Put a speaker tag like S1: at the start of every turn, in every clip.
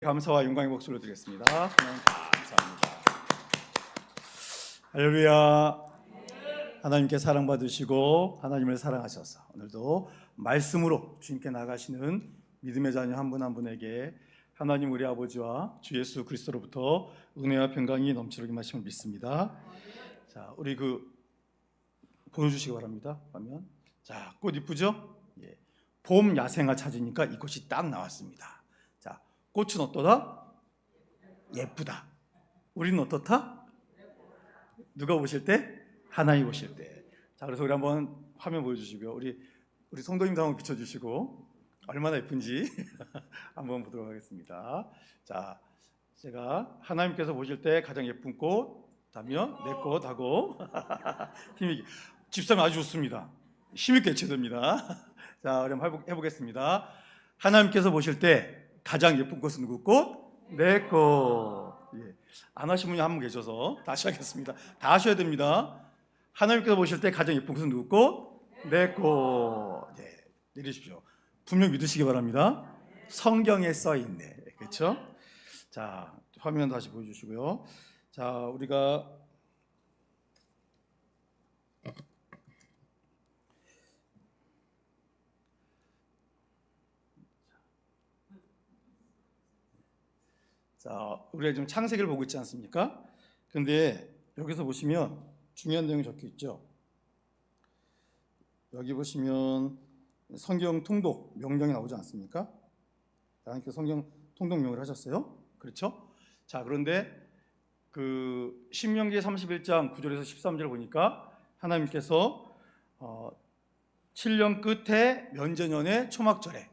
S1: 감사와 영광의 목소리를 드리겠습니다. 하나님 감사합니다. 할렐루야. 하나님께 사랑받으시고 하나님을 사랑하셔서 오늘도 말씀으로 주님께 나가시는 믿음의 자녀 한 분 한 분에게 하나님 우리 아버지와 주 예수 그리스도로부터 은혜와 평강이 넘치게 하심을 믿습니다. 자, 우리 보여주시기 바랍니다. 그러면 자, 꽃 이쁘죠? 예. 봄 야생화 찾으니까 이 꽃이 딱 나왔습니다. 자, 꽃은 어떠다? 예쁘다. 우리는 어떻다? 누가 보실 때? 하나님 보실 때. 자, 그래서 우리 한번 화면 보여주시고요. 우리 성도님도 한번 비춰주시고 얼마나 예쁜지 한번 보도록 하겠습니다. 자, 제가 하나님께서 보실 때 가장 예쁜 꽃 하면 내 꽃하고 힘있게 집사님 아주 좋습니다. 힘있게 외쳐됩니다. 자, 우리 한번 해보겠습니다. 하나님께서 보실 때 가장 예쁜 꽃은 누구 꽃? 내 꽃. 예. 안 하신 분이 한 분 계셔서 다시 하겠습니다. 다 하셔야 됩니다. 하나님께서 보실 때 가장 예쁜 꽃은 누구 꽃? 내 꽃. 예. 내리십시오. 분명 믿으시기 바랍니다. 성경에 써 있네. 그렇죠? 자, 화면 다시 보여주시고요. 자, 우리가 지금 창세기를 보고 있지 않습니까? 근데 여기서 보시면 중요한 내용이 적혀 있죠. 여기 보시면 성경 통독 명령이 나오지 않습니까? 하나님께서 성경 통독 명령을 하셨어요. 그렇죠? 자, 그런데 신명기 31장 9절에서 13절을 보니까 하나님께서 7년 끝에 면제년의 초막절에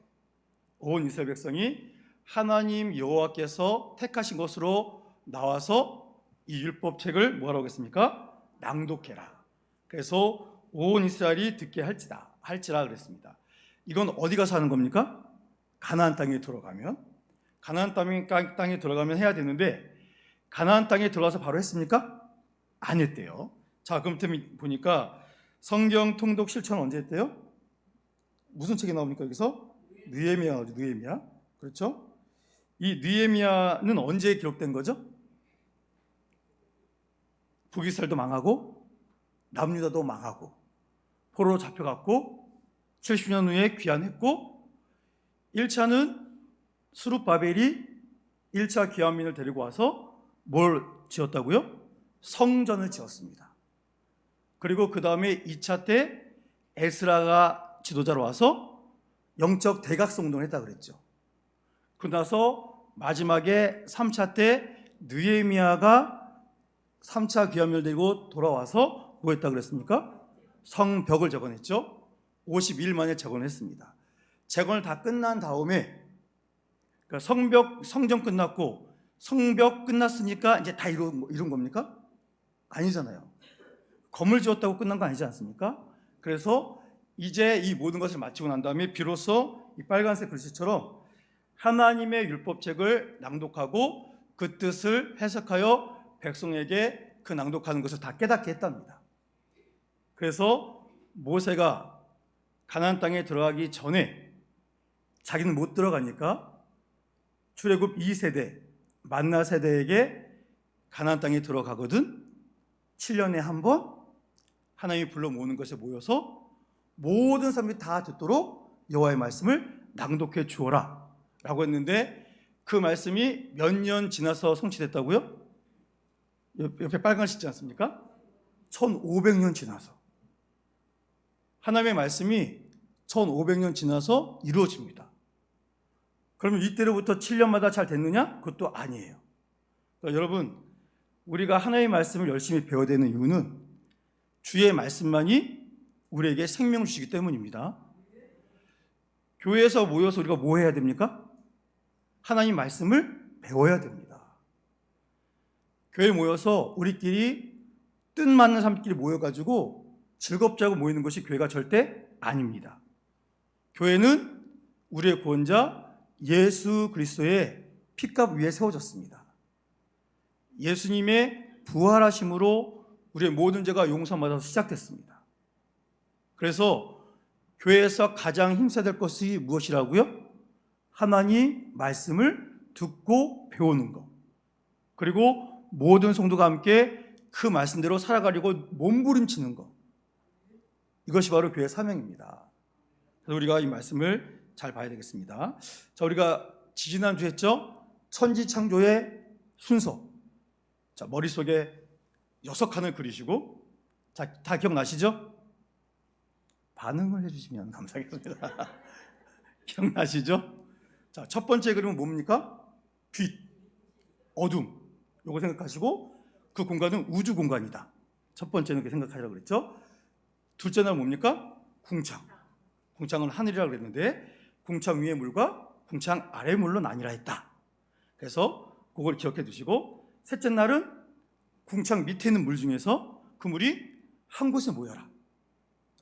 S1: 온 이스라엘 백성이 하나님 여호와께서 택하신 것으로 나와서 이 율법책을 뭐라고 했습니까? 낭독해라. 그래서 온 이스라엘이 듣게 할지라 그랬습니다. 이건 어디 가서 하는 겁니까? 가나안 땅에 들어가면. 가나안 땅에 들어가면 해야 되는데 가나안 땅에 들어가서 바로 했습니까? 안 했대요. 자, 그럼 보니까 성경 통독 실천은 언제 했대요? 무슨 책이 나옵니까? 여기서 느헤미야 나오죠. 느헤미야. 그렇죠? 이 느헤미야는 언제 기록된 거죠? 북이스라엘도 망하고 남유다도 망하고 포로로 잡혀갔고 70년 후에 귀환했고 1차는 스룹바벨이 1차 귀환민을 데리고 와서 뭘 지었다고요? 성전을 지었습니다. 그리고 그 다음에 2차 때 에스라가 지도자로 와서 영적 대각성운동을 했다고 그랬죠. 그러고 나서 마지막에 3차 때 느헤미야가 3차 귀환민을 데리고 돌아와서 뭐 했다고 그랬습니까? 성벽을 재건했죠. 50일 만에 재건했습니다. 재건을 다 끝난 다음에 성전 끝났고 성벽 끝났으니까 이제 다 이룬 겁니까? 아니잖아요. 건물 지었다고 끝난 거 아니지 않습니까? 그래서 이제 이 모든 것을 마치고 난 다음에 비로소 이 빨간색 글씨처럼 하나님의 율법책을 낭독하고 그 뜻을 해석하여 백성에게 그 낭독하는 것을 다 깨닫게 했답니다. 그래서 모세가 가나안 땅에 들어가기 전에 자기는 못 들어가니까 출애굽 2세대 만나 세대에게 가나안 땅에 들어가거든 7년에 한 번 하나님이 불러 모으는 것에 모여서 모든 사람들이 다 듣도록 여호와의 말씀을 낭독해 주어라 라고 했는데 그 말씀이 몇 년 지나서 성취됐다고요? 옆에 빨간 시 있지 않습니까? 1500년 지나서 하나님의 말씀이 1500년 지나서 이루어집니다. 그러면 이때로부터 7년마다 잘 됐느냐? 그것도 아니에요. 그러니까 여러분, 우리가 하나님의 말씀을 열심히 배워야 되는 이유는 주의 말씀만이 우리에게 생명을 주시기 때문입니다. 교회에서 모여서 우리가 뭐 해야 됩니까? 하나님 말씀을 배워야 됩니다. 교회에 모여서 우리끼리 뜻 맞는 사람끼리 모여가지고 즐겁자고 모이는 것이 교회가 절대 아닙니다. 교회는 우리의 구원자 예수 그리스도의 피값 위에 세워졌습니다. 예수님의 부활하심으로 우리의 모든 죄가 용서받아서 시작됐습니다. 그래서 교회에서 가장 힘써야 될 것이 무엇이라고요? 하나님 말씀을 듣고 배우는 것, 그리고 모든 성도가 함께 그 말씀대로 살아가려고 몸부림치는 것, 이것이 바로 교회 사명입니다. 그래서 우리가 이 말씀을 잘 봐야 되겠습니다. 자, 우리가 지지난주 했죠? 천지창조의 순서. 자, 머릿속에 6칸을 그리시고, 자, 다 기억나시죠? 반응을 해주시면 감사하겠습니다. 기억나시죠? 자, 첫 번째 그림은 뭡니까? 빛, 어둠. 요거 생각하시고, 그 공간은 우주 공간이다. 첫 번째는 그렇게 생각하라고 그랬죠? 둘째는 뭡니까? 궁창. 궁창은 하늘이라고 그랬는데, 궁창 위의 물과 궁창 아래 물로 나뉘라 했다. 그래서 그걸 기억해 두시고, 셋째 날은 궁창 밑에 있는 물 중에서 그 물이 한 곳에 모여라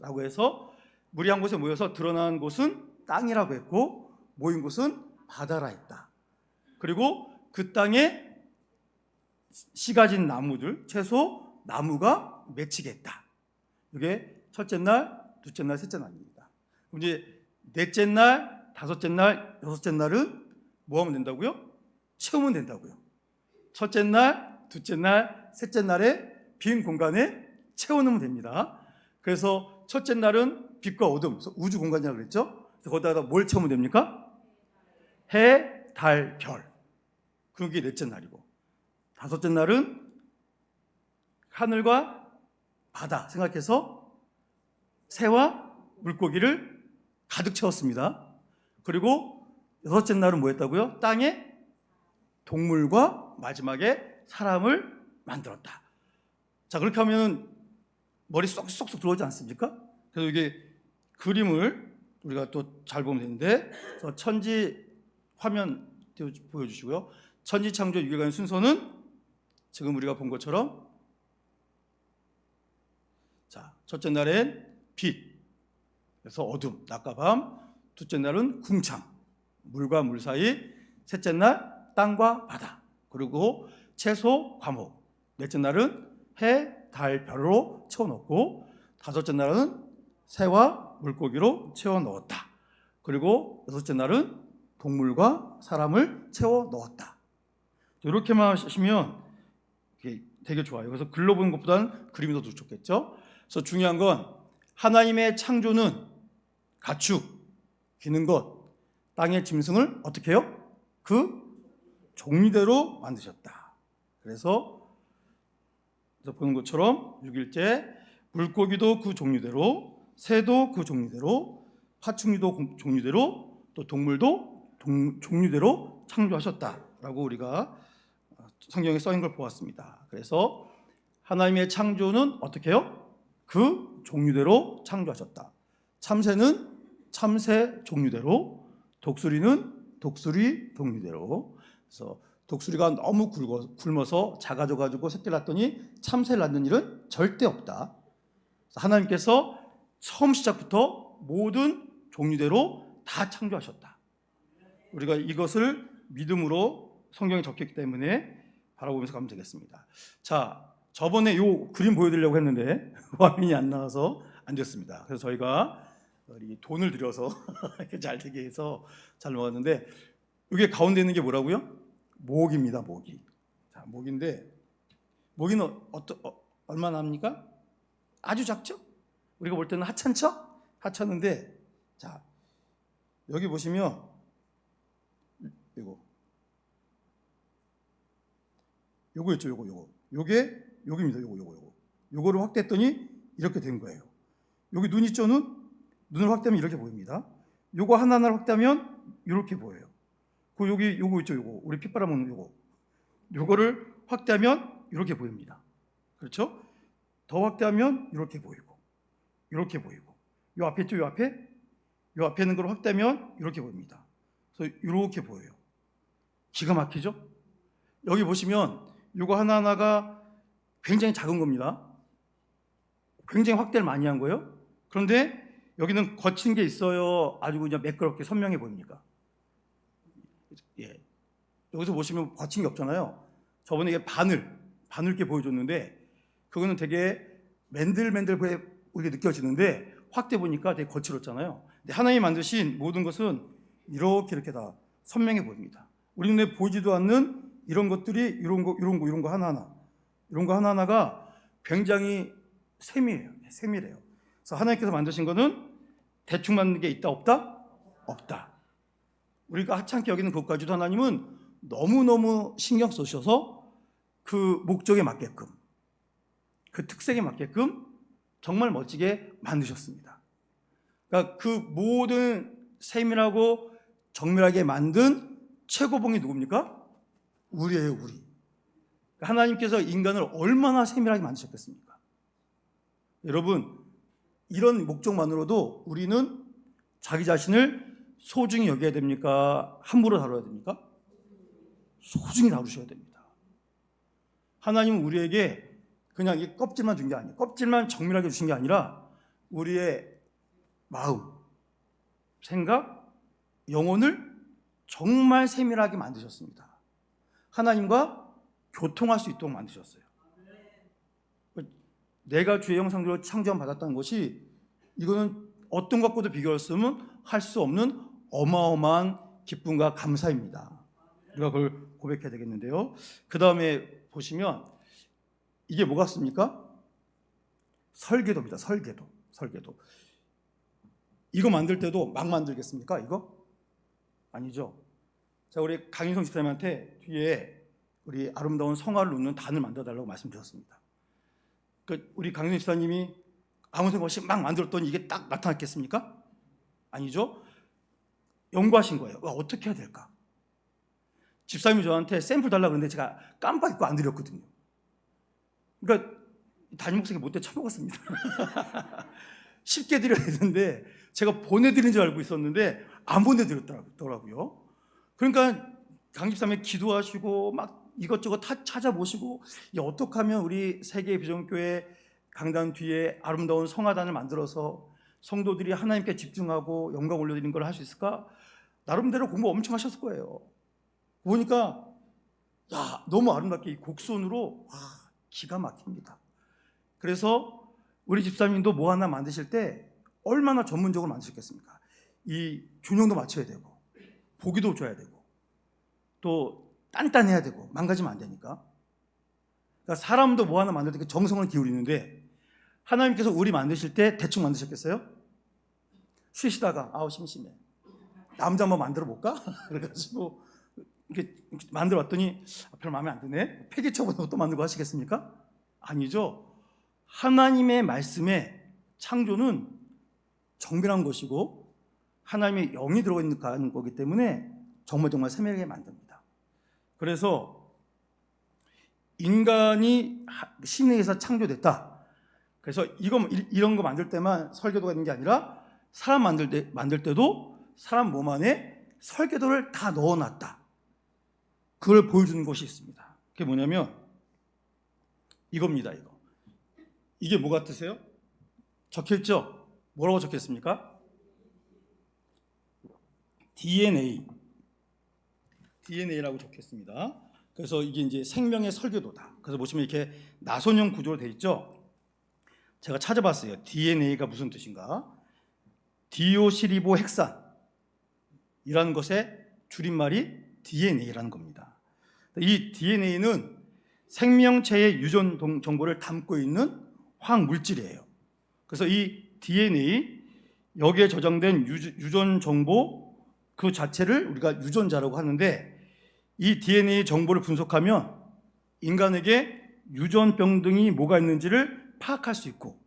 S1: 라고 해서, 물이 한 곳에 모여서 드러난 곳은 땅이라고 했고, 모인 곳은 바다라 했다. 그리고 그 땅에 씨 가진 나무들, 채소, 나무가 맺히게 했다. 이게 첫째 날, 둘째 날, 셋째 날입니다. 그럼 이제 넷째 날, 다섯째 날, 여섯째 날은 뭐 하면 된다고요? 채우면 된다고요. 첫째 날, 둘째 날, 셋째 날에 빈 공간에 채워넣으면 됩니다. 그래서 첫째 날은 빛과 어둠, 우주 공간이라고 그랬죠? 그래서 거기다가 뭘 채우면 됩니까? 해, 달, 별. 그게 넷째 날이고, 다섯째 날은 하늘과 바다 생각해서 새와 물고기를 가득 채웠습니다. 그리고 여섯째 날은 뭐 했다고요? 땅에 동물과 마지막에 사람을 만들었다. 자, 그렇게 하면 머리 쏙쏙쏙 들어오지 않습니까? 그래서 이게 그림을 우리가 또 잘 보면 되는데, 그래서 천지 화면 보여주시고요. 천지 창조 6일간의 순서는 지금 우리가 본 것처럼, 자, 첫째 날엔 빛, 그래서 어둠, 낮과 밤. 둘째 날은 궁창, 물과 물 사이. 셋째 날 땅과 바다, 그리고 채소, 과목. 넷째 날은 해, 달, 별로 채워넣고, 다섯째 날은 새와 물고기로 채워넣었다. 그리고 여섯째 날은 동물과 사람을 채워넣었다. 이렇게만 하시면 되게 좋아요. 그래서 글로 보는 것보다는 그림이 더 좋겠죠. 그래서 중요한 건 하나님의 창조는 가축, 기는 것, 땅의 짐승을 어떻게 해요? 그 종류대로 만드셨다. 그래서 보는 것처럼 6일째 물고기도 그 종류대로, 새도 그 종류대로, 파충류도 종류대로, 또 동물도 종류대로 창조하셨다라고 우리가 성경에 써있는 걸 보았습니다. 그래서 하나님의 창조는 어떻게 해요? 그 종류대로 창조하셨다. 참새는 참새 종류대로, 독수리는 독수리 종류대로. 그래서 독수리가 너무 굶어서 작아져가지고 새끼를 낳았더니 참새를 낳는 일은 절대 없다. 하나님께서 처음 시작부터 모든 종류대로 다 창조하셨다. 우리가 이것을 믿음으로 성경에 적혔기 때문에 바라보면서 가면 되겠습니다. 자, 저번에 이 그림 보여드리려고 했는데 화면이 안 나와서 안 됐습니다. 그래서 저희가 돈을 들여서 이렇게 잘 되게 해서 잘 놓았는데, 이게 가운데 있는 게 뭐라고요? 모기입니다. 모기. 자, 모기인데, 모기는 얼마나 합니까? 아주 작죠? 우리가 볼 때는 하찮죠? 하찮은데, 자, 여기 보시면 요거 있죠? 요게 여기입니다. 요거를 확대했더니 이렇게 된 거예요. 여기 눈 있죠? 눈을 확대하면 이렇게 보입니다. 요거 하나하나를 확대하면 이렇게 보여요. 여기 요거 있죠? 우리 피 빨아먹는 요거를 확대하면 이렇게 보입니다. 그렇죠? 더 확대하면 이렇게 보이고, 이렇게 보이고, 요 앞에 있죠? 요 앞에 있는 걸 확대하면 이렇게 보입니다. 그래서 이렇게 보여요. 기가 막히죠? 여기 보시면 요거 하나하나가 굉장히 작은 겁니다. 굉장히 확대를 많이 한 거예요. 그런데 여기는 거친 게 있어요? 아주 그냥 매끄럽게 선명해 보입니까? 예. 여기서 보시면 거친 게 없잖아요. 저번에 이게 바늘게 보여줬는데, 그거는 되게 맨들맨들하게 느껴지는데, 확대 보니까 되게 거칠었잖아요. 근데 하나님이 만드신 모든 것은 이렇게 다 선명해 보입니다. 우리 눈에 보이지도 않는 이런 것들이 이런 거 하나하나가 굉장히 세밀해요. 그래서 하나님께서 만드신 거는 대충 만든 게 있다 없다? 없다. 우리가 하찮게 여기는 것까지도 하나님은 너무너무 신경 쓰셔서 그 목적에 맞게끔, 그 특색에 맞게끔 정말 멋지게 만드셨습니다. 그러니까 그 모든 세밀하고 정밀하게 만든 최고봉이 누굽니까? 우리예요, 우리. 하나님께서 인간을 얼마나 세밀하게 만드셨겠습니까? 여러분, 이런 목적만으로도 우리는 자기 자신을 소중히 여겨야 됩니까? 함부로 다뤄야 됩니까? 소중히 다루셔야 됩니다. 하나님은 우리에게 그냥 이 껍질만 준 게 아니에요. 껍질만 정밀하게 주신 게 아니라 우리의 마음, 생각, 영혼을 정말 세밀하게 만드셨습니다. 하나님과 교통할 수 있도록 만드셨어요. 내가 주의 형상대로 창조함 받았다는 것이, 이거는 어떤 것과도 비교할 수 없는 어마어마한 기쁨과 감사입니다. 우리가 그걸 고백해야 되겠는데요. 그 다음에 보시면 이게 뭐 같습니까? 설계도입니다. 설계도. 이거 만들 때도 막 만들겠습니까? 이거? 아니죠. 자, 우리 강인성 집사님한테 뒤에 우리 아름다운 성화를 놓는 단을 만들어 달라고 말씀드렸습니다. 우리 강인성 집사님이 아무 생각 없이 막 만들었더니 이게 딱 나타났겠습니까? 아니죠. 연구하신 거예요. 어떻게 해야 될까? 집사님이 저한테 샘플 달라고 그랬는데 제가 깜빡 잊고 안 드렸거든요. 그러니까 담임 목사님 못돼 처먹었습니다. 쉽게 드려야 되는데 제가 보내드린 줄 알고 있었는데 안 보내드렸더라고요. 그러니까 강 집사님이 기도하시고 막 이것저것 찾아보시고, 어떻게 하면 우리 세계 비전교회 강단 뒤에 아름다운 성화단을 만들어서 성도들이 하나님께 집중하고 영광 올려드리는 걸 할 수 있을까? 나름대로 공부 엄청 하셨을 거예요. 보니까 너무 아름답게 이 곡선으로 기가 막힙니다. 그래서 우리 집사님도 뭐 하나 만드실 때 얼마나 전문적으로 만드셨겠습니까? 이 균형도 맞춰야 되고 보기도 줘야 되고 또 단단해야 되고 망가지면 안 되니까. 그러니까 사람도 뭐 하나 만들 때 정성을 기울이는데 하나님께서 우리 만드실 때 대충 만드셨겠어요? 쉬시다가 심심해, 남자 한번 만들어 볼까? 그래가지고 이렇게 만들어 왔더니 별로 마음에 안 드네, 폐기 처분하고 또 만들고 하시겠습니까? 아니죠. 하나님의 말씀에 창조는 정밀한 것이고 하나님의 영이 들어있는 거기 때문에 정말 세밀하게 만듭니다. 그래서 인간이 신에 의해서 창조됐다. 그래서 이런 거 만들 때만 설계도가 있는 게 아니라 사람 만들 때도 사람 몸 안에 설계도를 다 넣어놨다. 그걸 보여주는 것이 있습니다. 그게 뭐냐면 이겁니다. 이게 뭐 같으세요? 적혀있죠? 뭐라고 적혀있습니까? DNA라고 적혔습니다. 그래서 이게 이제 생명의 설계도다. 그래서 보시면 이렇게 나선형 구조로 되어 있죠. 제가 찾아봤어요. DNA가 무슨 뜻인가? 디오시리보 헥산이라는 것의 줄임말이 DNA라는 겁니다. 이 DNA는 생명체의 유전 정보를 담고 있는 화학물질이에요. 그래서 이 DNA, 여기에 저장된 유전 정보 그 자체를 우리가 유전자라고 하는데, 이 DNA 정보를 분석하면 인간에게 유전병 등이 뭐가 있는지를 파악할 수 있고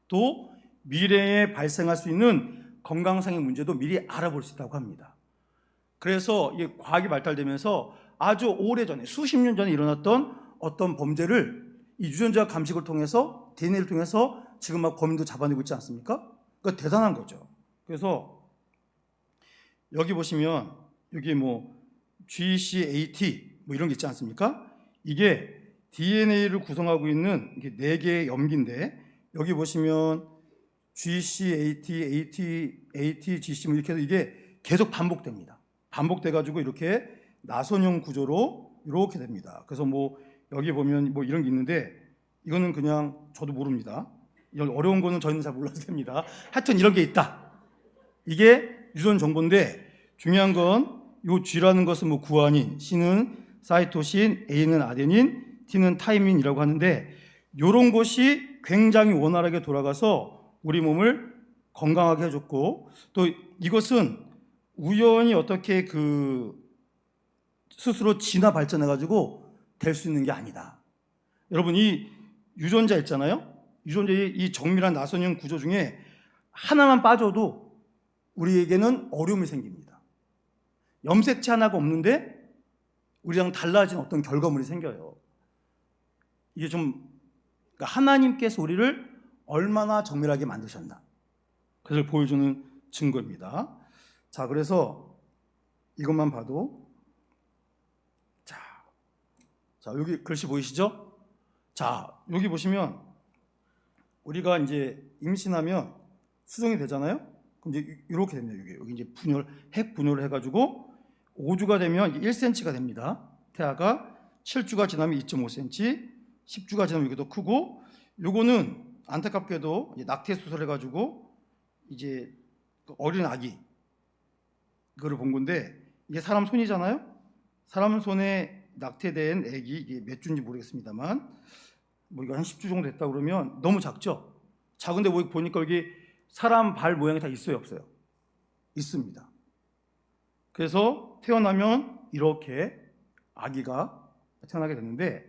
S1: 또 미래에 발생할 수 있는 건강상의 문제도 미리 알아볼 수 있다고 합니다. 그래서 이 과학이 발달되면서 아주 오래전에 수십 년 전에 일어났던 어떤 범죄를 이 유전자 감식을 통해서 DNA를 통해서 지금 막 범인도 잡아내고 있지 않습니까? 그러니까 대단한 거죠. 그래서 여기 보시면 여기 뭐 GCAT 뭐 이런 게 있지 않습니까? 이게 DNA를 구성하고 있는 이게 4개의 염기인데, 여기 보시면 GCAT, AT, GC 뭐 이렇게 해서 이게 계속 반복됩니다. 반복돼가지고 이렇게 나선형 구조로 이렇게 됩니다. 그래서 뭐 여기 보면 뭐 이런 게 있는데 이거는 그냥 저도 모릅니다. 이런 어려운 거는 저희는 잘 몰라도 됩니다. 하여튼 이런 게 있다. 이게 유전 정보인데 중요한 건 요 G라는 것은 뭐 구아닌, C는 사이토신, A는 아데닌, T는 타이민이라고 하는데 요런 것이 굉장히 원활하게 돌아가서 우리 몸을 건강하게 해줬고, 또 이것은 우연히 어떻게 스스로 진화 발전해가지고 될 수 있는 게 아니다. 여러분, 이 유전자 있잖아요. 유전자의 이 정밀한 나선형 구조 중에 하나만 빠져도 우리에게는 어려움이 생깁니다. 염색체 하나가 없는데 우리랑 달라진 어떤 결과물이 생겨요. 이게 좀 그러니까 하나님께서 우리를 얼마나 정밀하게 만드셨나, 그것을 보여주는 증거입니다. 자, 그래서 이것만 봐도 자, 여기 글씨 보이시죠? 자, 여기 보시면 우리가 이제 임신하면 수정이 되잖아요. 그럼 이제 이렇게 됩니다. 여기 이제 핵 분열을 해가지고 5주가 되면 1cm가 됩니다. 태아가 7주가 지나면 2.5cm, 10주가 지나면 이게 더 크고, 요거는 안타깝게도 이제 낙태 수술을 해가지고 이제 어린 아기 그거를 본 건데, 이게 사람 손이잖아요. 사람 손에 낙태된 아기, 이게 몇 주인지 모르겠습니다만 뭐 이거 한 10주 정도 됐다 그러면 너무 작죠. 작은데 뭐 보니까 여기 사람 발 모양이 다 있어요, 없어요? 있습니다. 그래서 태어나면 이렇게 아기가 태어나게 됐는데,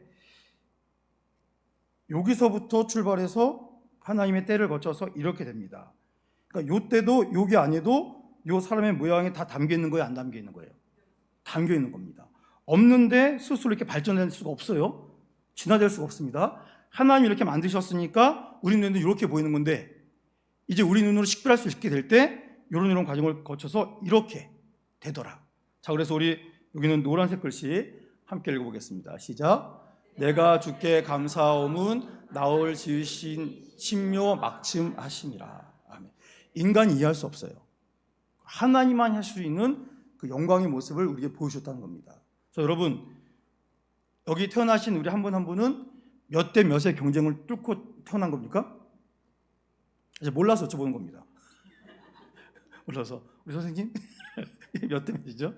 S1: 여기서부터 출발해서 하나님의 때를 거쳐서 이렇게 됩니다. 그러니까 요 때도 여기 안에도 요 사람의 모양이 다 담겨 있는 거예요, 안 담겨 있는 거예요? 담겨 있는 겁니다. 없는데 스스로 이렇게 발전될 수가 없어요. 진화될 수가 없습니다. 하나님이 이렇게 만드셨으니까 우리 눈에도 이렇게 보이는 건데, 이제 우리 눈으로 식별할 수 있게 될 때 이런 과정을 거쳐서 이렇게 되더라. 자, 그래서 우리 여기는 노란색 글씨 함께 읽어보겠습니다. 시작. 내가 주께 감사함은 나를 지으신 신묘 막침하심이라. 아멘. 인간이 이해할 수 없어요. 하나님만 할 수 있는 그 영광의 모습을 우리에게 보여주셨다는 겁니다. 그래서 여러분, 여기 태어나신 우리 한 분 한 분은 몇 대 몇의 경쟁을 뚫고 태어난 겁니까? 이제 몰라서 여쭤보는 겁니다. 몰라서. 우리 선생님 몇 대 몇이죠?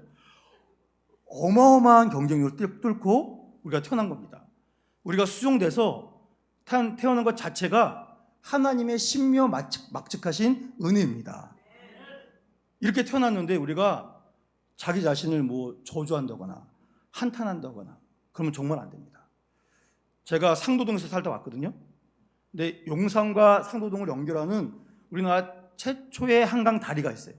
S1: 어마어마한 경쟁을 뚫고 우리가 태어난 겁니다. 우리가 수종돼서 태어난 것 자체가 하나님의 신묘 막측하신 은혜입니다. 이렇게 태어났는데 우리가 자기 자신을 뭐 저주한다거나 한탄한다거나 그러면 정말 안 됩니다. 제가 상도동에서 살다 왔거든요. 근데 용산과 상도동을 연결하는 우리나라 최초의 한강 다리가 있어요.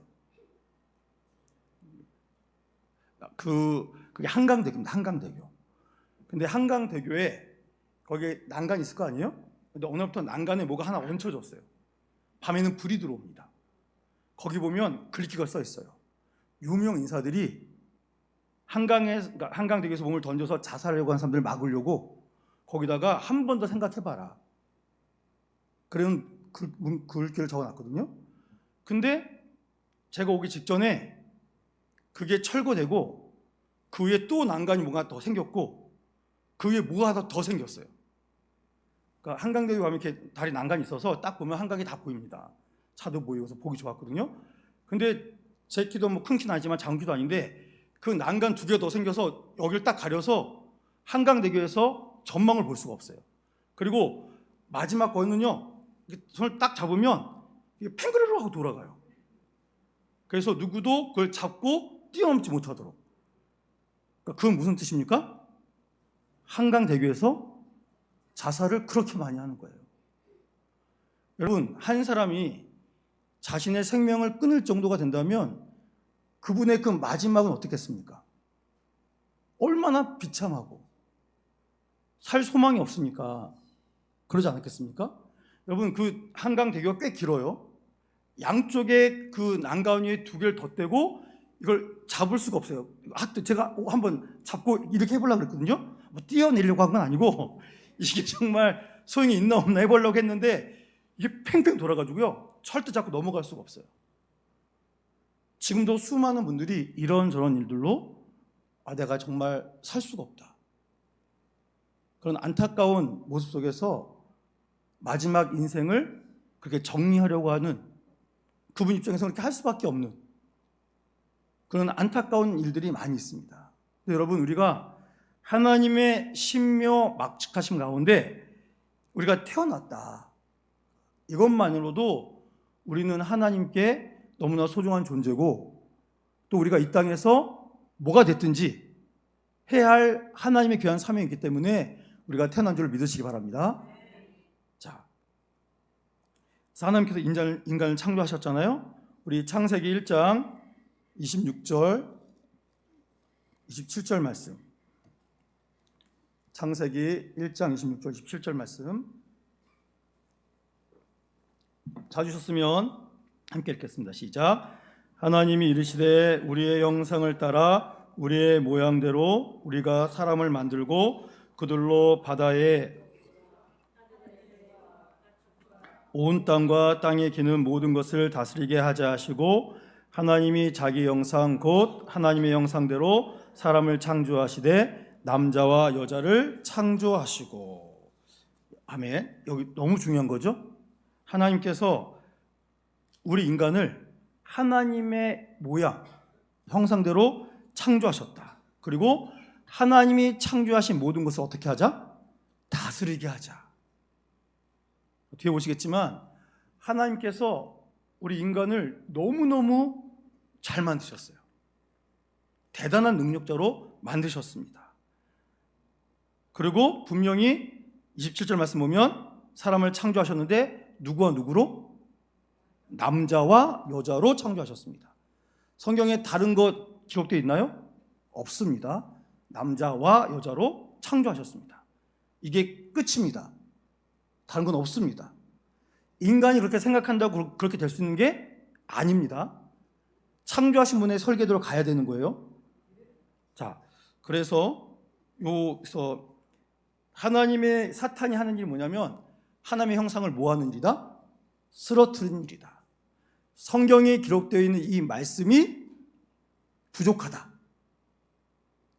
S1: 그게 한강대교입니다. 한강대교. 근데 한강대교에 거기에 난간이 있을 거 아니에요? 근데 어느 날부터 난간에 뭐가 하나 얹혀졌어요. 밤에는 불이 들어옵니다. 거기 보면 글귀가 써 있어요. 유명 인사들이 그러니까 한강대교에서 몸을 던져서 자살하려고 한 사람들을 막으려고 거기다가 한 번 더 생각해봐라, 그런 글귀를 적어놨거든요. 근데 제가 오기 직전에 그게 철거되고 그 위에 또 난간이 뭐가 더 생겼고 그 위에 뭐가 더 생겼어요. 그러니까 한강대교 가면 이렇게 다리 난간이 있어서 딱 보면 한강이 다 보입니다. 차도 보이고서 보기 좋았거든요. 근데 제 키도 뭐 큰 키는 아니지만 작은 키도 아닌데 그 난간 두 개 더 생겨서 여기를 딱 가려서 한강대교에서 전망을 볼 수가 없어요. 그리고 마지막 거는요, 손을 딱 잡으면 이게 팽그르르 하고 돌아가요. 그래서 누구도 그걸 잡고 뛰어넘지 못하도록. 그러니까 그건 무슨 뜻입니까? 한강대교에서 자살을 그렇게 많이 하는 거예요. 여러분, 한 사람이 자신의 생명을 끊을 정도가 된다면 그분의 그 마지막은 어떻겠습니까? 얼마나 비참하고 살 소망이 없으니까 그러지 않았겠습니까? 여러분, 그 한강대교가 꽤 길어요. 양쪽에 그 난간 위에 두 개를 덧대고 이걸 잡을 수가 없어요. 제가 한번 잡고 이렇게 해보려고 그랬거든요. 뭐 뛰어내리려고 한 건 아니고 이게 정말 소용이 있나 없나 해보려고 했는데 이게 팽팽 돌아가지고요, 철대 잡고 넘어갈 수가 없어요. 지금도 수많은 분들이 이런저런 일들로 내가 정말 살 수가 없다, 그런 안타까운 모습 속에서 마지막 인생을 그렇게 정리하려고 하는, 그분 입장에서 그렇게 할 수밖에 없는 그런 안타까운 일들이 많이 있습니다. 여러분, 우리가 하나님의 신묘 막측하심 가운데 우리가 태어났다, 이것만으로도 우리는 하나님께 너무나 소중한 존재고, 또 우리가 이 땅에서 뭐가 됐든지 해야 할 하나님의 귀한 사명이 있기 때문에 우리가 태어난 줄 믿으시기 바랍니다. 자, 하나님께서 인간을 창조하셨잖아요. 우리 창세기 1장 26절 27절 말씀, 창세기 1장 26절 27절 말씀 찾으셨으면 함께 읽겠습니다. 시작. 하나님이 이르시되 우리의 형상을 따라 우리의 모양대로 우리가 사람을 만들고 그들로 바다에 온 땅과 땅에 기는 모든 것을 다스리게 하자 하시고, 하나님이 자기 형상 곧 하나님의 형상대로 사람을 창조하시되 남자와 여자를 창조하시고. 아멘. 여기 너무 중요한 거죠. 하나님께서 우리 인간을 하나님의 모양, 형상대로 창조하셨다. 그리고 하나님이 창조하신 모든 것을 어떻게 하자? 다스리게 하자. 뒤에 보시겠지만 하나님께서 우리 인간을 너무너무 잘 만드셨어요. 대단한 능력자로 만드셨습니다. 그리고 분명히 27절 말씀 보면 사람을 창조하셨는데 누구와 누구로? 남자와 여자로 창조하셨습니다. 성경에 다른 것 기록되어 있나요? 없습니다. 남자와 여자로 창조하셨습니다. 이게 끝입니다. 다른 건 없습니다. 인간이 그렇게 생각한다고 그렇게 될 수 있는 게 아닙니다. 창조하신 분의 설계대로 가야 되는 거예요. 자, 그래서 여기서 하나님의 사탄이 하는 일이 뭐냐면 하나님의 형상을 뭐 하는 일이다? 쓰러뜨리는 일이다. 성경에 기록되어 있는 이 말씀이 부족하다,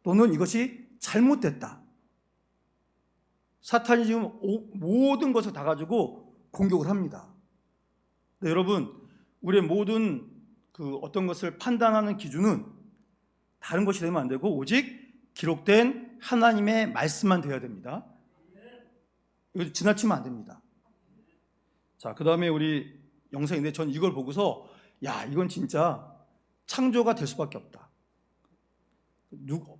S1: 또는 이것이 잘못됐다. 사탄이 지금 모든 것을 다 가지고 공격을 합니다. 네, 여러분, 우리의 모든 어떤 것을 판단하는 기준은 다른 것이 되면 안 되고 오직 기록된 하나님의 말씀만 되어야 됩니다. 이거 지나치면 안 됩니다. 자, 그 다음에 우리 영상인데 전 이걸 보고서 야, 이건 진짜 창조가 될 수밖에 없다.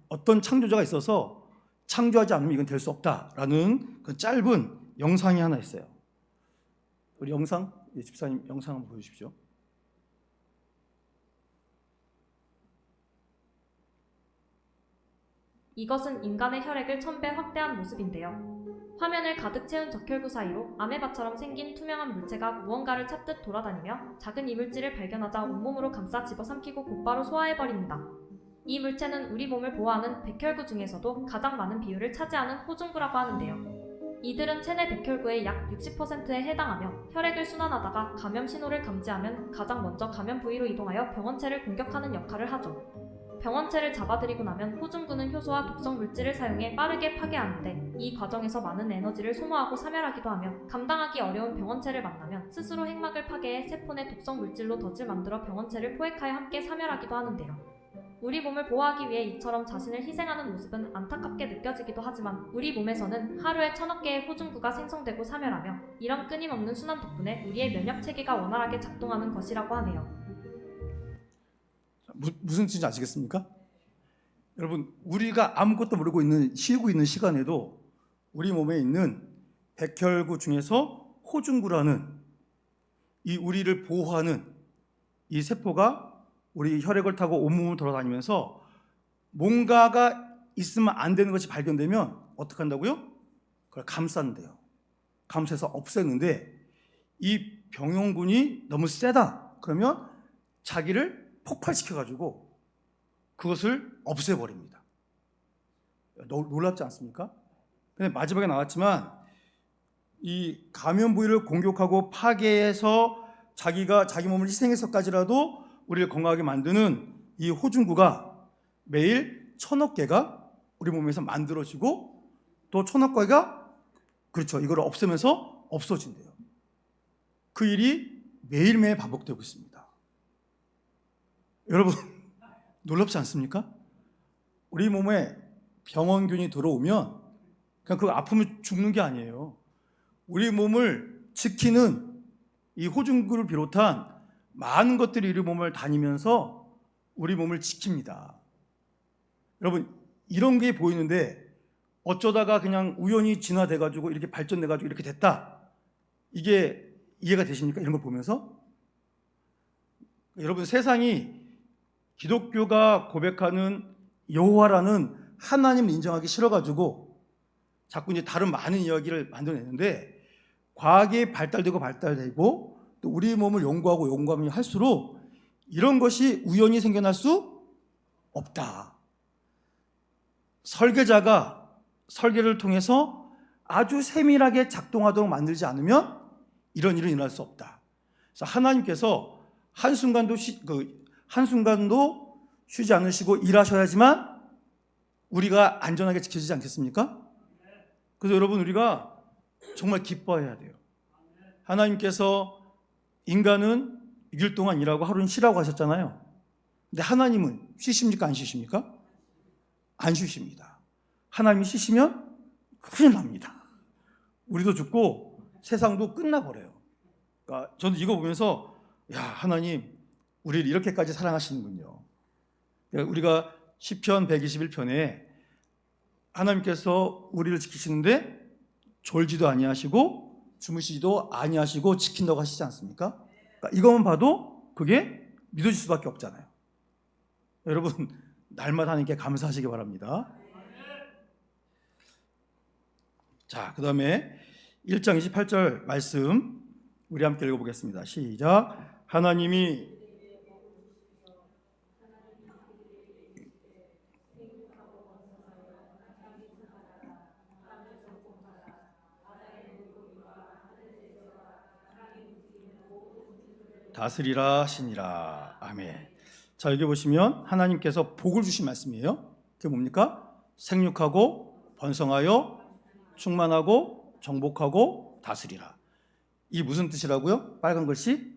S1: 어떤 창조자가 있어서 창조하지 않으면 이건 될 수 없다라는 그 짧은 영상이 하나 있어요. 우리 영상, 집사님 영상 한번 보여주십시오.
S2: 이것은 인간의 혈액을 1000배 확대한 모습인데요. 화면을 가득 채운 적혈구 사이로 아메바처럼 생긴 투명한 물체가 무언가를 찾듯 돌아다니며 작은 이물질을 발견하자 온몸으로 감싸 집어삼키고 곧바로 소화해버립니다. 이 물체는 우리 몸을 보호하는 백혈구 중에서도 가장 많은 비율을 차지하는 호중구라고 하는데요. 이들은 체내 백혈구의 약 60%에 해당하며 혈액을 순환하다가 감염 신호를 감지하면 가장 먼저 감염 부위로 이동하여 병원체를 공격하는 역할을 하죠. 병원체를 잡아들이고 나면 호중구는 효소와 독성 물질을 사용해 빠르게 파괴하는데 이 과정에서 많은 에너지를 소모하고 사멸하기도 하며 감당하기 어려운 병원체를 만나면 스스로 핵막을 파괴해 세포 내 독성 물질로 덫을 만들어 병원체를 포획하여 함께 사멸하기도 하는데요. 우리 몸을 보호하기 위해 이처럼 자신을 희생하는 모습은 안타깝게 느껴지기도 하지만 우리 몸에서는 하루에 1000억 개의 호중구가 생성되고 사멸하며 이런 끊임없는 순환 덕분에 우리의 면역체계가 원활하게 작동하는 것이라고 하네요.
S1: 무슨 뜻인지 아시겠습니까? 여러분, 우리가 아무것도 모르고 쉬고 있는 시간에도 우리 몸에 있는 백혈구 중에서 호중구라는 이 우리를 보호하는 이 세포가 우리 혈액을 타고 온몸을 돌아다니면서 뭔가가 있으면 안 되는 것이 발견되면 어떻게 한다고요? 그걸 감싼대요. 감싸서 없애는데 이 병용군이 너무 세다 그러면 자기를 폭발시켜가지고 그것을 없애버립니다. 놀랍지 않습니까? 근데 마지막에 나왔지만 이 감염 부위를 공격하고 파괴해서 자기가 자기 몸을 희생해서까지라도 우리를 건강하게 만드는 이 호중구가 매일 1000억 개가 우리 몸에서 만들어지고 또 1000억 개가 그렇죠, 이걸 없애면서 없어진대요. 그 일이 매일매일 반복되고 있습니다. 여러분, 놀랍지 않습니까? 우리 몸에 병원균이 들어오면 그냥 그 아프면 죽는 게 아니에요. 우리 몸을 지키는 이 호중구를 비롯한 많은 것들이 우리 몸을 다니면서 우리 몸을 지킵니다. 여러분, 이런 게 보이는데 어쩌다가 그냥 우연히 진화돼가지고 이렇게 발전돼가지고 이렇게 됐다. 이게 이해가 되십니까? 이런 걸 보면서? 여러분, 세상이 기독교가 고백하는 여호와라는 하나님을 인정하기 싫어가지고 자꾸 이제 다른 많은 이야기를 만들어내는데, 과학이 발달되고 또 우리 몸을 연구하면 할수록 이런 것이 우연히 생겨날 수 없다. 설계자가 설계를 통해서 아주 세밀하게 작동하도록 만들지 않으면 이런 일은 일어날 수 없다. 그래서 하나님께서 한순간도 쉬지 않으시고 일하셔야지만 우리가 안전하게 지켜지지 않겠습니까? 그래서 여러분, 우리가 정말 기뻐해야 돼요. 하나님께서 인간은 6일 동안 일하고 하루는 쉬라고 하셨잖아요. 근데 하나님은 쉬십니까? 안 쉬십니까? 안 쉬십니다. 하나님이 쉬시면 큰일 납니다. 우리도 죽고 세상도 끝나버려요. 그러니까 저는 이거 보면서 야, 하나님 우리를 이렇게까지 사랑하시는군요. 우리가 시편 121편에 하나님께서 우리를 지키시는데 졸지도 아니하시고 주무시지도 아니하시고 지킨다고 하시지 않습니까? 그러니까 이것만 봐도 그게 믿어질 수밖에 없잖아요. 여러분, 날마다 하나님께 감사하시기 바랍니다. 자, 그 다음에 1장 28절 말씀 우리 함께 읽어보겠습니다. 시작. 하나님이 다스리라 하시니라. 아멘. 자, 여기 보시면 하나님께서 복을 주신 말씀이에요. 그게 뭡니까? 생육하고 번성하여 충만하고 정복하고 다스리라. 이 무슨 뜻이라고요? 빨간 글씨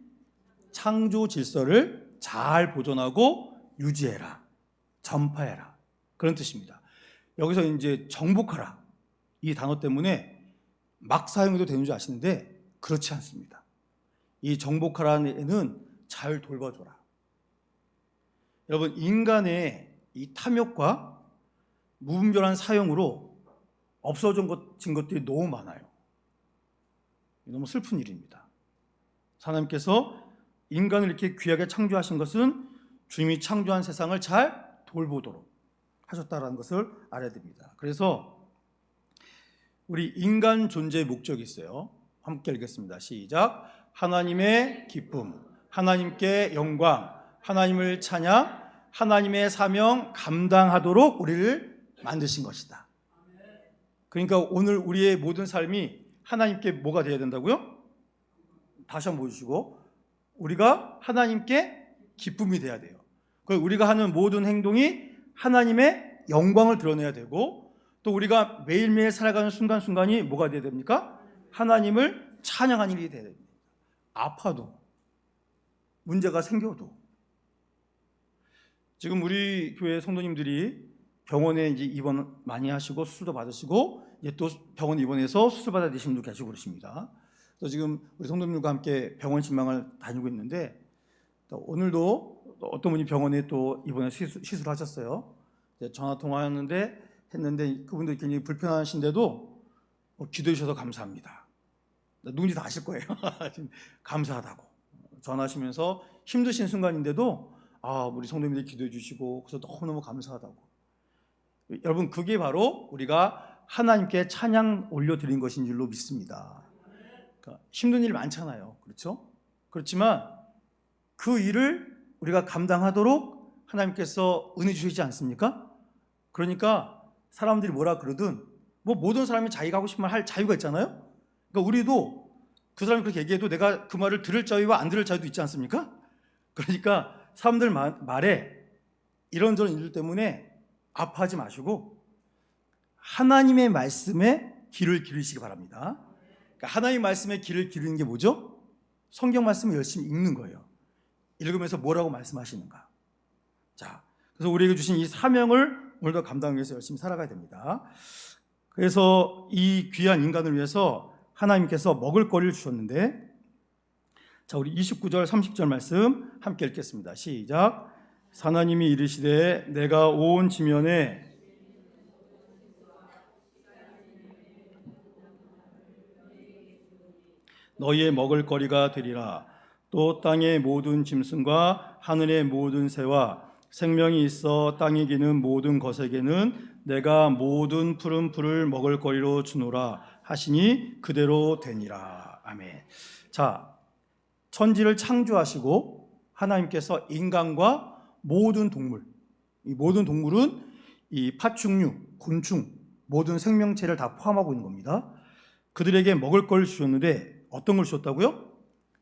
S1: 창조 질서를 잘 보존하고 유지해라, 전파해라, 그런 뜻입니다. 여기서 이제 정복하라 이 단어 때문에 막 사용해도 되는 줄 아시는데 그렇지 않습니다. 이 정복하라는 애는 잘 돌봐줘라. 여러분, 인간의 이 탐욕과 무분별한 사용으로 없어진 것들이 너무 많아요. 너무 슬픈 일입니다. 하나님께서 인간을 이렇게 귀하게 창조하신 것은 주님이 창조한 세상을 잘 돌보도록 하셨다는 것을 알아야 됩니다. 그래서 우리 인간 존재의 목적이 있어요. 함께 읽겠습니다. 시작. 하나님의 기쁨, 하나님께 영광, 하나님을 찬양, 하나님의 사명 감당하도록 우리를 만드신 것이다. 그러니까 오늘 우리의 모든 삶이 하나님께 뭐가 되어야 된다고요? 다시 한번 보여주시고, 우리가 하나님께 기쁨이 돼야 돼요. 그리고 우리가 하는 모든 행동이 하나님의 영광을 드러내야 되고, 또 우리가 매일매일 살아가는 순간순간이 뭐가 돼야 됩니까? 하나님을 찬양하는 일이 돼야 됩니다. 아파도, 문제가 생겨도. 지금 우리 교회 성도님들이 병원에 이제 입원 많이 하시고 수술도 받으시고 이제 또 병원 입원해서 수술 받아 되신 분도 계시고 그러십니다. 그래서 지금 우리 성도님들과 함께 병원 신방을 다니고 있는데, 오늘도 어떤 분이 병원에 또 입원해 시술을 하셨어요. 전화 통화했는데 그분도 굉장히 불편하신데도 기도해 주셔서 감사합니다. 누군지 다 아실 거예요. 감사하다고 전화하시면서 힘드신 순간인데도 우리 성도님들이 기도해 주시고 그래서 너무너무 감사하다고. 여러분, 그게 바로 우리가 하나님께 찬양 올려드린 것인 줄로 믿습니다. 그러니까 힘든 일 많잖아요. 그렇죠? 그렇지만 그 일을 우리가 감당하도록 하나님께서 은혜 주시지 않습니까? 그러니까 사람들이 뭐라 그러든 모든 사람이 자기가 하고 싶은 말 할 자유가 있잖아요. 그러니까 우리도 그 사람이 그렇게 얘기해도 내가 그 말을 들을 자유와 안 들을 자유도 있지 않습니까? 그러니까 사람들 말에 이런저런 일들 때문에 아파하지 마시고 하나님의 말씀에 귀를 기울이시기 바랍니다. 그러니까 하나님의 말씀에 귀를 기울이는 게 뭐죠? 성경 말씀을 열심히 읽는 거예요. 읽으면서 뭐라고 말씀하시는가. 자, 그래서 우리에게 주신 이 사명을 오늘도 감당하기 위해서 열심히 살아가야 됩니다. 그래서 이 귀한 인간을 위해서 하나님께서 먹을 거리를 주셨는데, 자, 우리 29절 30절 말씀 함께 읽겠습니다. 시작. 하나님이 이르시되 내가 온 지면에 너희의 먹을 거리가 되리라. 또 땅의 모든 짐승과 하늘의 모든 새와 생명이 있어 땅에 기는 모든 것에게는 내가 모든 푸른 풀을 먹을 거리로 주노라 하시니 그대로 되니라. 아멘. 자, 천지를 창조하시고 하나님께서 인간과 모든 동물, 이 모든 동물은 이 파충류, 곤충, 모든 생명체를 다 포함하고 있는 겁니다. 그들에게 먹을 걸 주셨는데 어떤 걸 주셨다고요?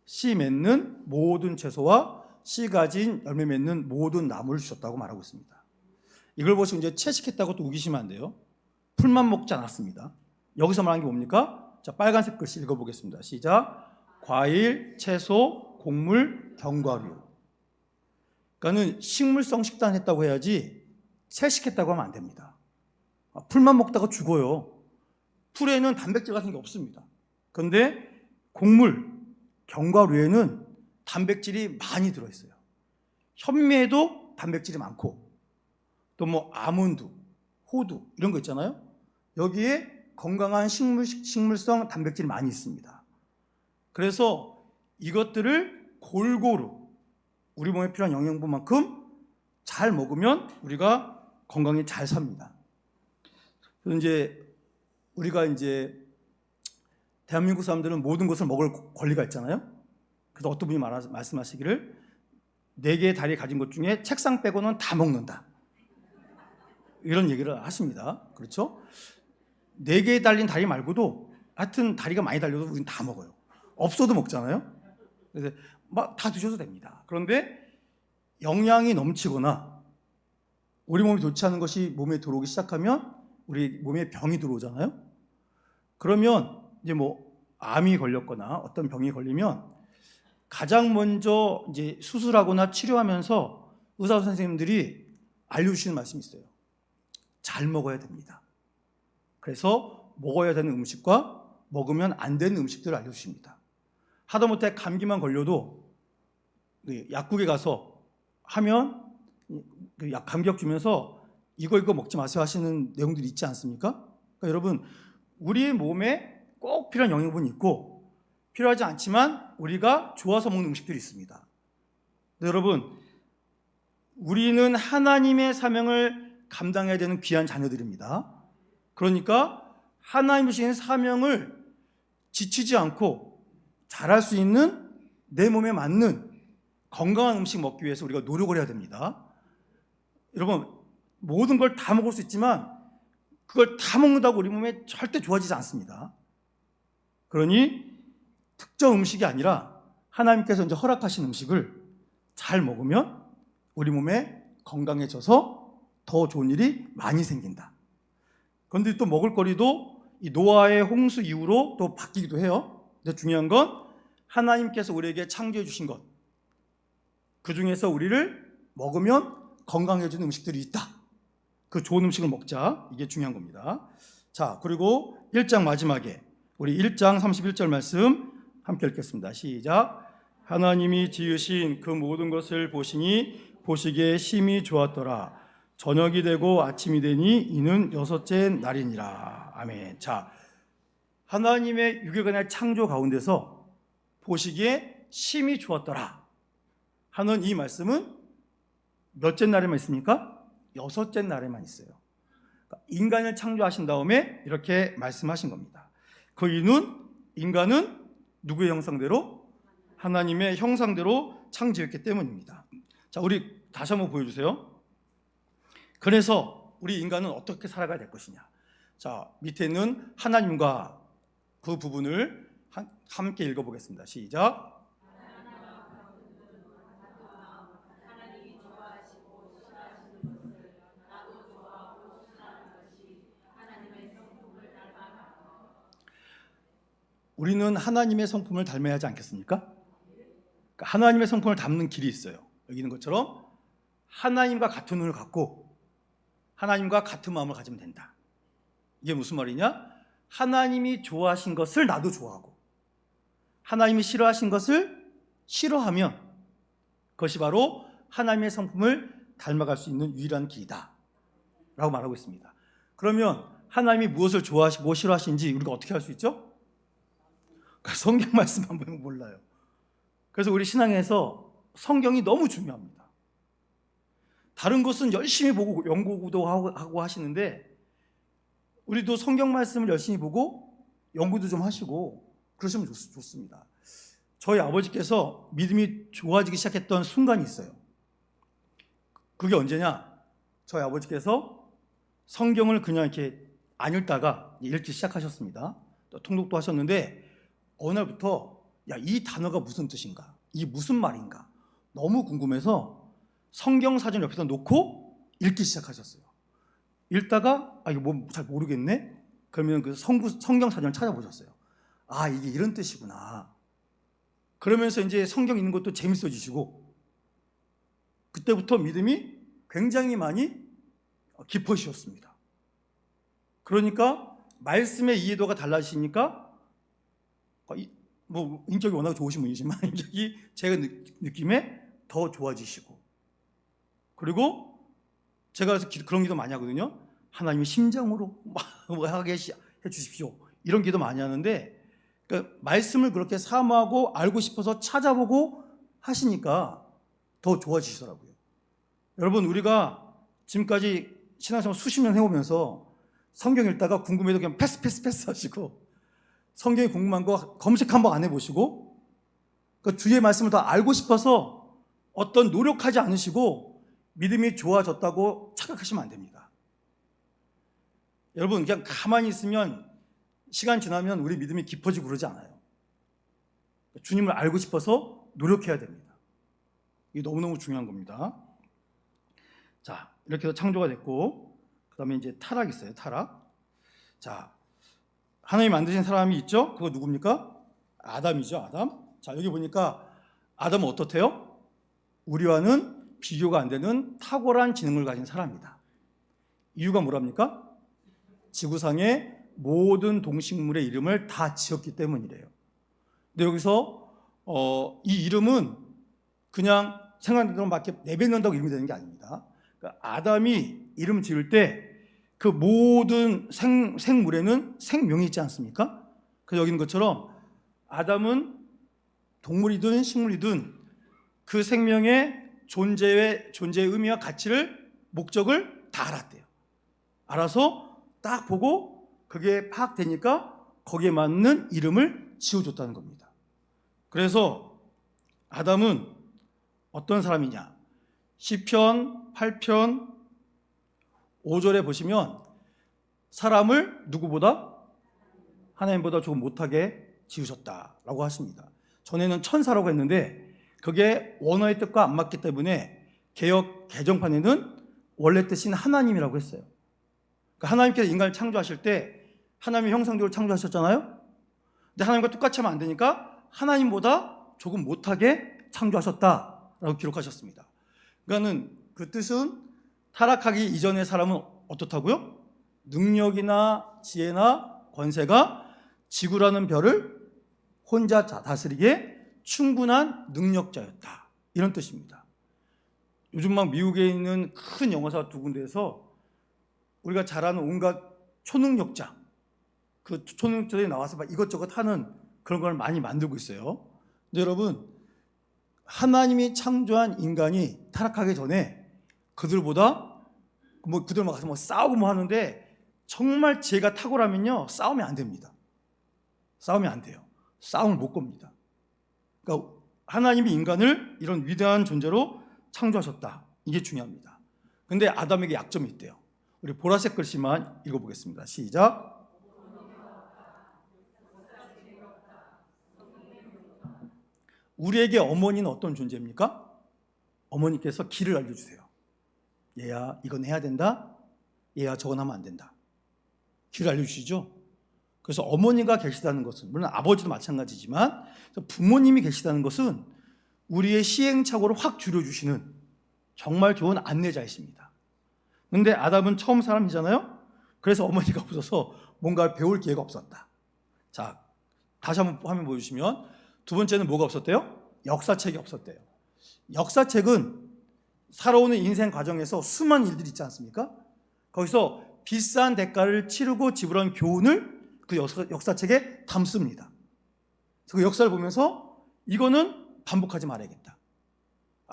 S1: 씨 맺는 모든 채소와 씨 가진 열매 맺는 모든 나무를 주셨다고 말하고 있습니다. 이걸 보시고 이제 채식했다고 또 우기시면 안 돼요. 풀만 먹지 않았습니다. 여기서 말하는 게 뭡니까? 자, 빨간색 글씨 읽어보겠습니다. 시작. 과일, 채소, 곡물, 견과류. 그러니까는 식물성 식단 했다고 해야지 채식했다고 하면 안 됩니다. 풀만 먹다가 죽어요. 풀에는 단백질 같은 게 없습니다. 그런데 곡물, 견과류에는 단백질이 많이 들어있어요. 현미에도 단백질이 많고, 또 뭐 아몬드, 호두 이런 거 있잖아요. 여기에 건강한 식물성 단백질이 많이 있습니다. 그래서 이것들을 골고루 우리 몸에 필요한 영양분만큼 잘 먹으면 우리가 건강히 잘 삽니다. 그래서 이제 우리가 이제 대한민국 사람들은 모든 것을 먹을 권리가 있잖아요. 그래서 어떤 분이 말씀하시기를 4개의 다리 가진 것 중에 책상 빼고는 다 먹는다, 이런 얘기를 하십니다. 그렇죠? 4개에 달린 다리 말고도 하여튼 다리가 많이 달려도 우리는 다 먹어요. 없어도 먹잖아요. 그래서 막 다 드셔도 됩니다. 그런데 영양이 넘치거나 우리 몸이 좋지 않은 것이 몸에 들어오기 시작하면 우리 몸에 병이 들어오잖아요. 그러면 이제 뭐 암이 걸렸거나 어떤 병이 걸리면 가장 먼저 이제 수술하거나 치료하면서 의사 선생님들이 알려주시는 말씀이 있어요. 잘 먹어야 됩니다. 그래서 먹어야 되는 음식과 먹으면 안 되는 음식들을 알려주십니다. 하다못해 감기만 걸려도 약국에 가서 하면 감기약 주면서 이거 먹지 마세요 하시는 내용들이 있지 않습니까? 그러니까 여러분, 우리의 몸에 꼭 필요한 영양분이 있고 필요하지 않지만 우리가 좋아서 먹는 음식들이 있습니다. 여러분, 우리는 하나님의 사명을 감당해야 되는 귀한 자녀들입니다. 그러니까 하나님이 주신 사명을 지치지 않고 잘할 수 있는 내 몸에 맞는 건강한 음식 먹기 위해서 우리가 노력을 해야 됩니다. 여러분, 모든 걸 다 먹을 수 있지만 그걸 다 먹는다고 우리 몸에 절대 좋아지지 않습니다. 그러니 특정 음식이 아니라 하나님께서 이제 허락하신 음식을 잘 먹으면 우리 몸에 건강해져서 더 좋은 일이 많이 생긴다. 그런데 또 먹을거리도 이 노아의 홍수 이후로 또 바뀌기도 해요. 근데 중요한 건 하나님께서 우리에게 창조해 주신 것, 그 중에서 우리를 먹으면 건강해지는 음식들이 있다. 그 좋은 음식을 먹자. 이게 중요한 겁니다. 자, 그리고 1장 마지막에 우리 1장 31절 말씀 함께 읽겠습니다. 시작. 하나님이 지으신 그 모든 것을 보시니 보시기에 심히 좋았더라. 저녁이 되고 아침이 되니 이는 6째 날이니라. 아멘. 자, 하나님의 6일간의 창조 가운데서 보시기에 심히 좋았더라 하는 이 말씀은 몇째 날에만 있습니까? 6째 날에만 있어요. 그러니까 인간을 창조하신 다음에 이렇게 말씀하신 겁니다. 그 이유는 인간은 누구의 형상대로? 하나님의 형상대로 창조했기 때문입니다. 자, 우리 다시 한번 보여주세요. 그래서 우리 인간은 어떻게 살아가야 될 것이냐. 자, 밑에 있는 하나님과 그 부분을 함께 읽어보겠습니다. 시작. 우리는 하나님의 성품을 닮아야 하지 않겠습니까? 그러니까 하나님의 성품을 닮는 길이 있어요. 여기 있는 것처럼 하나님과 같은 눈을 갖고 하나님과 같은 마음을 가지면 된다. 이게 무슨 말이냐? 하나님이 좋아하신 것을 나도 좋아하고 하나님이 싫어하신 것을 싫어하면 그것이 바로 하나님의 성품을 닮아갈 수 있는 유일한 길이다 라고 말하고 있습니다. 그러면 하나님이 무엇을 좋아하시고 싫어하시는지 우리가 어떻게 알 수 있죠? 성경 말씀만 보면 몰라요. 그래서 우리 신앙에서 성경이 너무 중요합니다. 다른 것은 열심히 보고 연구도 하고 하시는데 우리도 성경 말씀을 열심히 보고 연구도 좀 하시고 그러시면 좋습니다. 저희 아버지께서 믿음이 좋아지기 시작했던 순간이 있어요. 그게 언제냐? 저희 아버지께서 성경을 그냥 이렇게 안 읽다가 읽기 시작하셨습니다. 또 통독도 하셨는데 어느 날부터 이 단어가 무슨 뜻인가? 이게 무슨 말인가? 너무 궁금해서 성경 사전 옆에다 놓고 읽기 시작하셨어요. 읽다가 이거 뭐 잘 모르겠네? 그러면 그 성경 사전을 찾아보셨어요. 이게 이런 뜻이구나. 그러면서 이제 성경 읽는 것도 재밌어지시고 그때부터 믿음이 굉장히 많이 깊어지셨습니다. 그러니까 말씀의 이해도가 달라지시니까 뭐 인격이 워낙 좋으신 분이지만 인격이 제가 느낌에 더 좋아지시고 그리고 제가 그래서 그런 기도 많이 하거든요. 하나님의 심정으로 하게 해주십시오. 이런 기도 많이 하는데 그러니까 말씀을 그렇게 사모하고 알고 싶어서 찾아보고 하시니까 더 좋아지시더라고요. 여러분 우리가 지금까지 신앙생활 수십 년 해오면서 성경 읽다가 궁금해도 그냥 패스 하시고 성경이 궁금한 거 검색 한번 안 해보시고 그러니까 주의 말씀을 더 알고 싶어서 어떤 노력하지 않으시고 믿음이 좋아졌다고 착각하시면 안 됩니다. 여러분 그냥 가만히 있으면 시간 지나면 우리 믿음이 깊어지고 그러지 않아요. 주님을 알고 싶어서 노력해야 됩니다. 이게 너무너무 중요한 겁니다. 자, 이렇게 해서 창조가 됐고 그 다음에 이제 타락이 있어요. 타락. 자, 하나님 만드신 사람이 있죠? 그거 누굽니까? 아담이죠. 아담. 자, 여기 보니까 아담은 어떻대요? 우리와는 비교가 안 되는 탁월한 지능을 가진 사람이다. 이유가 뭐랍니까? 지구상의 모든 동식물의 이름을 다 지었기 때문이래요. 근데 여기서 이 이름은 그냥 생각나는 대로 막 내뱉는다고 이름이 되는 게 아닙니다. 그러니까 아담이 이름 지을 때 그 모든 생물에는 생명이 있지 않습니까? 그래서 여기 있는 것처럼 아담은 동물이든 식물이든 그 생명의 존재의 의미와 가치를 목적을 다 알았대요. 알아서 딱 보고 그게 파악되니까 거기에 맞는 이름을 지어줬다는 겁니다. 그래서 아담은 어떤 사람이냐? 시편 8편 5절에 보시면 사람을 누구보다? 하나님보다 조금 못하게 지으셨다라고 하십니다. 전에는 천사라고 했는데 그게 원어의 뜻과 안 맞기 때문에 개역 개정판에는 원래 뜻인 하나님이라고 했어요. 그러니까 하나님께서 인간을 창조하실 때 하나님의 형상대로 창조하셨잖아요. 근데 하나님과 똑같이 하면 안 되니까 하나님보다 조금 못하게 창조하셨다라고 기록하셨습니다. 그러니까는 그 뜻은 타락하기 이전의 사람은 어떻다고요? 능력이나 지혜나 권세가 지구라는 별을 혼자 다스리기에 충분한 능력자였다. 이런 뜻입니다. 요즘 막 미국에 있는 큰 영화사 두 군데에서 우리가 잘 아는 온갖 초능력자, 그 초능력자들이 나와서 막 이것저것 하는 그런 걸 많이 만들고 있어요. 근데 여러분, 하나님이 창조한 인간이 타락하기 전에 그들보다 그들 막 가서 싸우고 하는데 정말 지혜가 탁월하면요 싸우면 안 됩니다. 싸우면 안 돼요. 싸움을 못 겁니다. 그러니까 하나님이 인간을 이런 위대한 존재로 창조하셨다. 이게 중요합니다. 근데 아담에게 약점이 있대요. 우리 보라색 글씨만 읽어보겠습니다. 시작. 우리에게 어머니는 어떤 존재입니까? 어머니께서 길을 알려주세요. 얘야 이건 해야 된다. 얘야 저건 하면 안 된다. 길을 알려주시죠. 그래서 어머니가 계시다는 것은 물론 아버지도 마찬가지지만 부모님이 계시다는 것은 우리의 시행착오를 확 줄여주시는 정말 좋은 안내자이십니다. 근데 아담은 처음 사람이잖아요. 그래서 어머니가 없어서 뭔가 배울 기회가 없었다. 자, 다시 한번 화면 보여주시면 두 번째는 뭐가 없었대요? 역사책이 없었대요. 역사책은 살아오는 인생 과정에서 수많은 일들이 있지 않습니까? 거기서 비싼 대가를 치르고 지불한 교훈을 그 역사책에 담습니다. 그 역사를 보면서 이거는 반복하지 말아야겠다.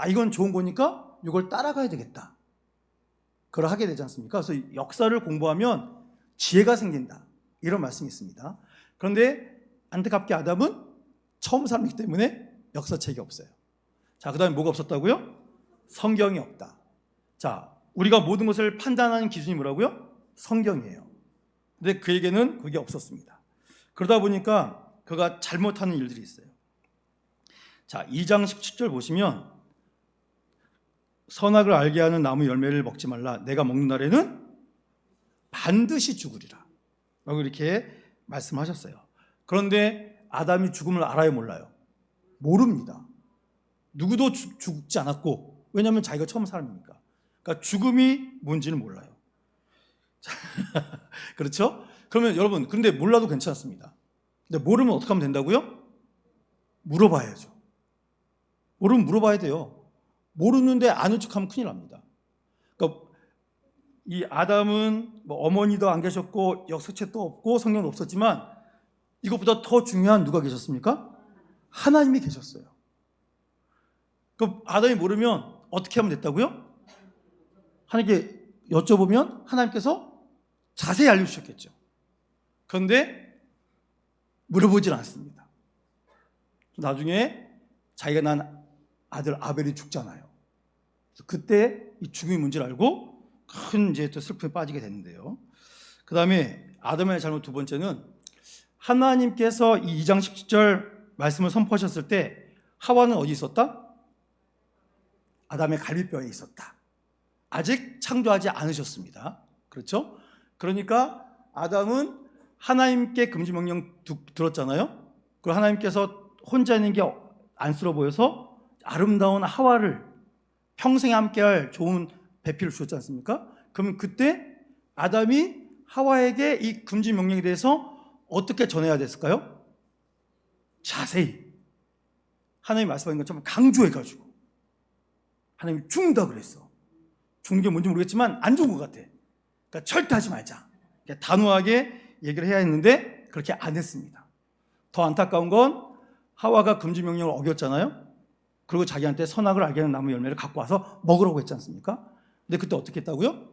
S1: 이건 좋은 거니까 이걸 따라가야 되겠다. 그걸 하게 되지 않습니까? 그래서 역사를 공부하면 지혜가 생긴다. 이런 말씀이 있습니다. 그런데 안타깝게 아담은 처음 사람이기 때문에 역사책이 없어요. 자, 그 다음에 뭐가 없었다고요? 성경이 없다. 자, 우리가 모든 것을 판단하는 기준이 뭐라고요? 성경이에요. 근데 그에게는 그게 없었습니다. 그러다 보니까 그가 잘못하는 일들이 있어요. 자, 2장 17절 보시면 선악을 알게 하는 나무 열매를 먹지 말라. 내가 먹는 날에는 반드시 죽으리라. 라고 이렇게 말씀하셨어요. 그런데 아담이 죽음을 알아요, 몰라요? 모릅니다. 누구도 죽지 않았고, 왜냐하면 자기가 처음 사람이니까. 그러니까 죽음이 뭔지는 몰라요. 그렇죠? 그러면 여러분, 근데 몰라도 괜찮습니다. 근데 모르면 어떻게 하면 된다고요? 물어봐야죠. 모르면 물어봐야 돼요. 모르는데 아는 척하면 큰일 납니다. 그러니까 이 아담은 뭐 어머니도 안 계셨고 역사책도 없고 성경도 없었지만 이것보다 더 중요한 누가 계셨습니까? 하나님이 계셨어요. 그 아담이 모르면 어떻게 하면 됐다고요? 하나님께 여쭤보면 하나님께서 자세히 알려주셨겠죠. 그런데 물어보질 않습니다. 나중에 자기가 낳은 아들 아벨이 죽잖아요. 그때 이 죽음이 뭔지를 알고 큰 이제 또 슬픔에 빠지게 되는데요. 그 다음에 아담의 잘못 두 번째는 하나님께서 이 2장 17절 말씀을 선포하셨을 때 하와는 어디 있었다? 아담의 갈비뼈에 있었다. 아직 창조하지 않으셨습니다. 그렇죠? 그러니까 아담은 하나님께 금지 명령 들었잖아요. 그리고 하나님께서 혼자 있는 게 안쓰러워 보여서 아름다운 하와를 평생 함께할 좋은 배필을 주셨지 않습니까? 그러면 그때 아담이 하와에게 이 금지 명령에 대해서 어떻게 전해야 됐을까요? 자세히 하나님 말씀하신 것처럼 강조해가지고 하나님이 죽는다 그랬어. 죽는 게 뭔지 모르겠지만 안 좋은 것 같아. 그러니까 절대 하지 말자. 그러니까 단호하게 얘기를 해야 했는데 그렇게 안 했습니다. 더 안타까운 건 하와가 금지 명령을 어겼잖아요. 그리고 자기한테 선악을 알게 하는 나무 열매를 갖고 와서 먹으라고 했지 않습니까? 근데 그때 어떻게 했다고요?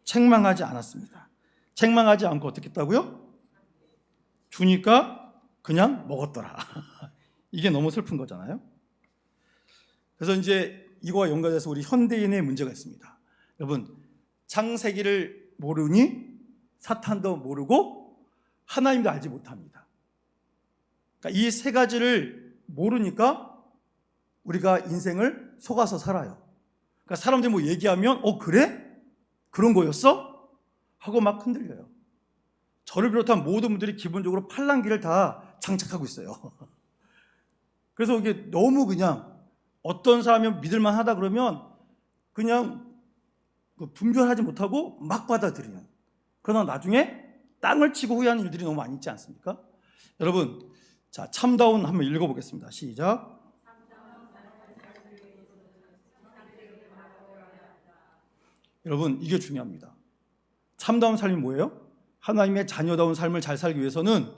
S1: 책망하지 않았습니다. 책망하지 않고 어떻게 했다고요? 주니까 그냥 먹었더라. 이게 너무 슬픈 거잖아요. 그래서 이제 이거와 연관해서 우리 현대인의 문제가 있습니다. 여러분, 창세기를 모르니 사탄도 모르고 하나님도 알지 못합니다. 그러니까 이 세 가지를 모르니까 우리가 인생을 속아서 살아요. 그러니까 사람들이 뭐 얘기하면 그래? 그런 거였어? 하고 막 흔들려요. 저를 비롯한 모든 분들이 기본적으로 팔랑귀를 다 장착하고 있어요. 그래서 이게 너무 그냥 어떤 사람이 믿을만 하다 그러면 그냥 분별하지 못하고 막 받아들이는. 그러나 나중에 땅을 치고 후회하는 일들이 너무 많이 있지 않습니까? 여러분, 자, 참다운 한번 읽어보겠습니다. 시작. 여러분, 이게 중요합니다. 참다운 삶이 뭐예요? 하나님의 자녀다운 삶을 잘 살기 위해서는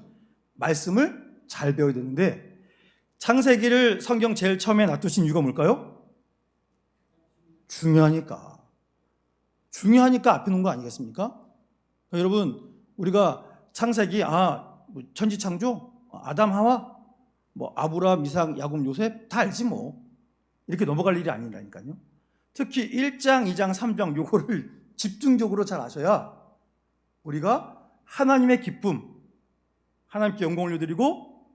S1: 말씀을 잘 배워야 되는데 창세기를 성경 제일 처음에 놔두신 이유가 뭘까요? 중요하니까. 중요하니까 앞에 놓은 거 아니겠습니까? 그러니까 여러분, 우리가 창세기, 천지창조, 아담, 하와, 아브라함, 이삭, 야곱, 요셉 다 알지 뭐. 이렇게 넘어갈 일이 아니라니까요. 특히 1장, 2장, 3장 요거를 집중적으로 잘 아셔야 우리가 하나님의 기쁨, 하나님께 영광을 올려드리고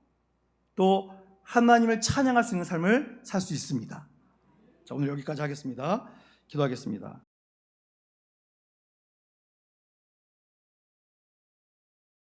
S1: 또 하나님을 찬양할 수 있는 삶을 살 수 있습니다. 자, 오늘 여기까지 하겠습니다. 기도하겠습니다.